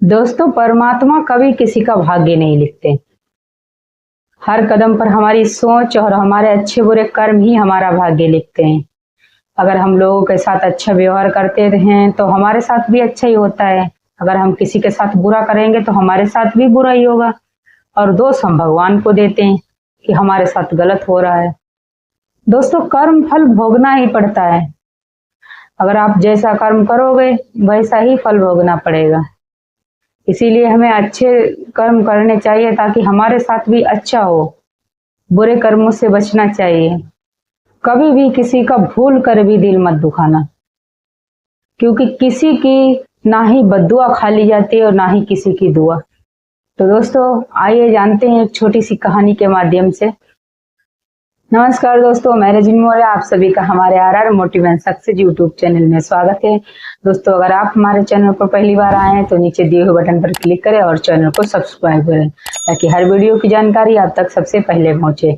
दोस्तों, परमात्मा कभी किसी का भाग्य नहीं लिखते। हर कदम पर हमारी सोच और हमारे अच्छे बुरे कर्म ही हमारा भाग्य लिखते हैं। अगर हम लोगों के साथ अच्छा व्यवहार करते हैं तो हमारे साथ भी अच्छा ही होता है। अगर हम किसी के साथ बुरा करेंगे तो हमारे साथ भी बुरा ही होगा। और दोष हम भगवान को देते हैं कि हमारे साथ गलत हो रहा है। दोस्तों, कर्म फल भोगना ही पड़ता है। अगर आप जैसा कर्म करोगे वैसा ही फल भोगना पड़ेगा। इसीलिए हमें अच्छे कर्म करने चाहिए ताकि हमारे साथ भी अच्छा हो। बुरे कर्मों से बचना चाहिए। कभी भी किसी का भूल कर भी दिल मत दुखाना, क्योंकि किसी की ना ही बद्दुआ खा ली जाती है और ना ही किसी की दुआ। तो दोस्तों, आइए जानते हैं एक छोटी सी कहानी के माध्यम से। नमस्कार दोस्तों, मैं रजनी मौर्य, आप सभी का हमारे RR motivation success YouTube channel में स्वागत है। दोस्तों, अगर आप हमारे चैनल पर पहली बार आए हैं तो नीचे दिए हुए बटन पर क्लिक करें और चैनल को सब्सक्राइब करें ताकि हर वीडियो की जानकारी आप तक सबसे पहले पहुंचे।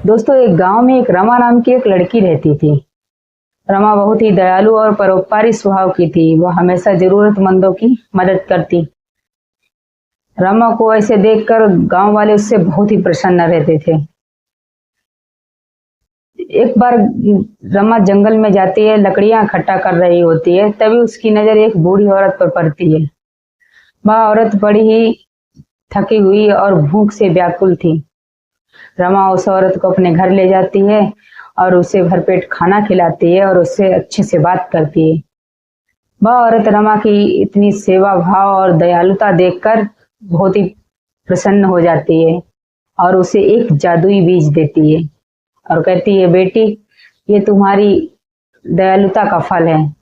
दोस्तों, एक गांव में एक रमा नाम की एक लड़की रहती थी। रमा बहुत ही दयालु और परोपकारी स्वभाव की थी। वह हमेशा जरूरतमंदों की मदद करती। रमा को ऐसे देखकर गांव वाले उससे बहुत ही प्रसन्न रहते थे। एक बार रमा जंगल में जाती है, लकड़ियां इकट्ठा कर रही होती है, तभी उसकी नजर एक बूढ़ी औरत पर पड़ती है। वह औरत बड़ी ही थकी हुई और भूख से व्याकुल थी। रमा उस औरत को अपने घर ले जाती है और उसे भरपेट खाना खिलाती है और उससे अच्छे से बात करती है। वह औरत रमा की इतनी सेवा भाव और दयालुता देखकर बहुत ही प्रसन्न हो जाती है और उसे एक जादुई बीज देती है और कहती है, बेटी, ये तुम्हारी दयालुता का फल है।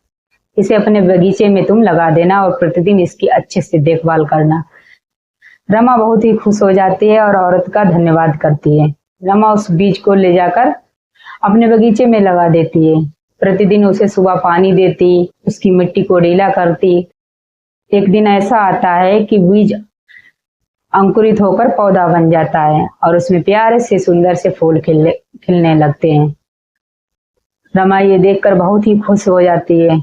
इसे अपने बगीचे में तुम लगा देना और प्रतिदिन इसकी अच्छे से देखभाल करना। रमा बहुत ही खुश हो जाती है और औरत का धन्यवाद करती है। रमा उस बीज को ले जाकर अपने बगीचे में लगा देती है। प्रतिदिन उसे सुबह पानी देती, उसकी मिट्टी को ढीला करती। एक दिन ऐसा आता है कि बीज अंकुरित होकर पौधा बन जाता है और उसमें प्यारे से सुंदर से फूल खिलने लगते हैं। रमा ये देखकर बहुत ही खुश हो जाती है।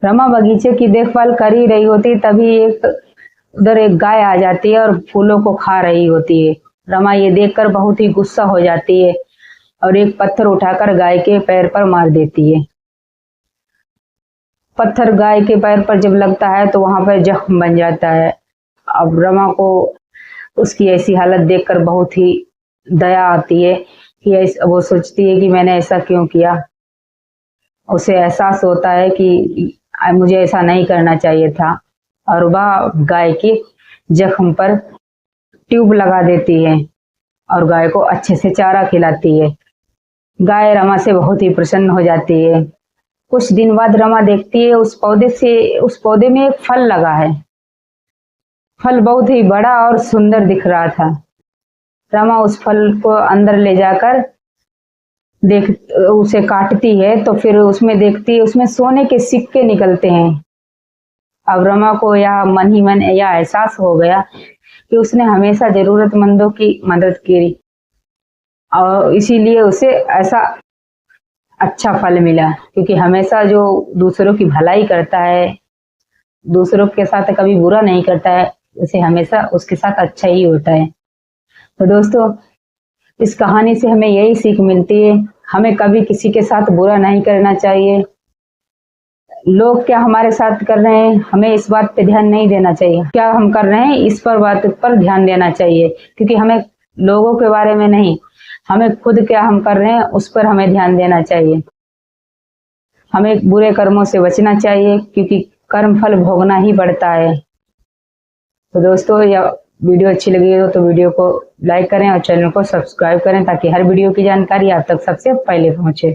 रमा बगीचे की देखभाल कर ही रही होती, तभी उधर एक गाय आ जाती है और फूलों को खा रही होती है। रमा ये देखकर बहुत ही गुस्सा हो जाती है और एक पत्थर उठाकर गाय के पैर पर मार देती है। पत्थर गाय के पैर पर जब लगता है तो वहां पर जख्म बन जाता है। अब रमा को उसकी ऐसी हालत देखकर बहुत ही दया आती है कि वो सोचती है कि मैंने ऐसा क्यों किया। उसे एहसास होता है कि मुझे ऐसा नहीं करना चाहिए था और वह गाय के जख्म पर ट्यूब लगा देती है और गाय को अच्छे से चारा खिलाती है। गाय रमा से बहुत ही प्रसन्न हो जाती है। कुछ दिन बाद रमा देखती है उस पौधे में एक फल लगा है। फल बहुत ही बड़ा और सुंदर दिख रहा था। रमा उस फल को अंदर ले जाकर उसे काटती है तो फिर उसमें देखती है उसमें सोने के सिक्के निकलते हैं। अब रमा को यह मन ही मन यह एहसास हो गया कि उसने हमेशा जरूरतमंदों की मदद की और इसीलिए उसे ऐसा अच्छा फल मिला, क्योंकि हमेशा जो दूसरों की भलाई करता है, दूसरों के साथ कभी बुरा नहीं करता है, उसे हमेशा उसके साथ अच्छा ही होता है। तो दोस्तों, इस कहानी से हमें यही सीख मिलती है, हमें कभी किसी के साथ बुरा नहीं करना चाहिए। लोग क्या हमारे साथ कर रहे हैं, हमें इस बात पे ध्यान नहीं देना चाहिए। क्या हम कर रहे हैं इस पर बात पर ध्यान देना चाहिए, क्योंकि हमें लोगों के बारे में नहीं, हमें खुद क्या हम कर रहे हैं उस पर हमें ध्यान देना चाहिए। हमें बुरे कर्मों से बचना चाहिए, क्योंकि कर्म फल भोगना ही पड़ता है। तो दोस्तों, यह वीडियो अच्छी लगी हो तो वीडियो को लाइक करें और चैनल को सब्सक्राइब करें ताकि हर वीडियो की जानकारी आप तक सबसे पहले पहुंचे।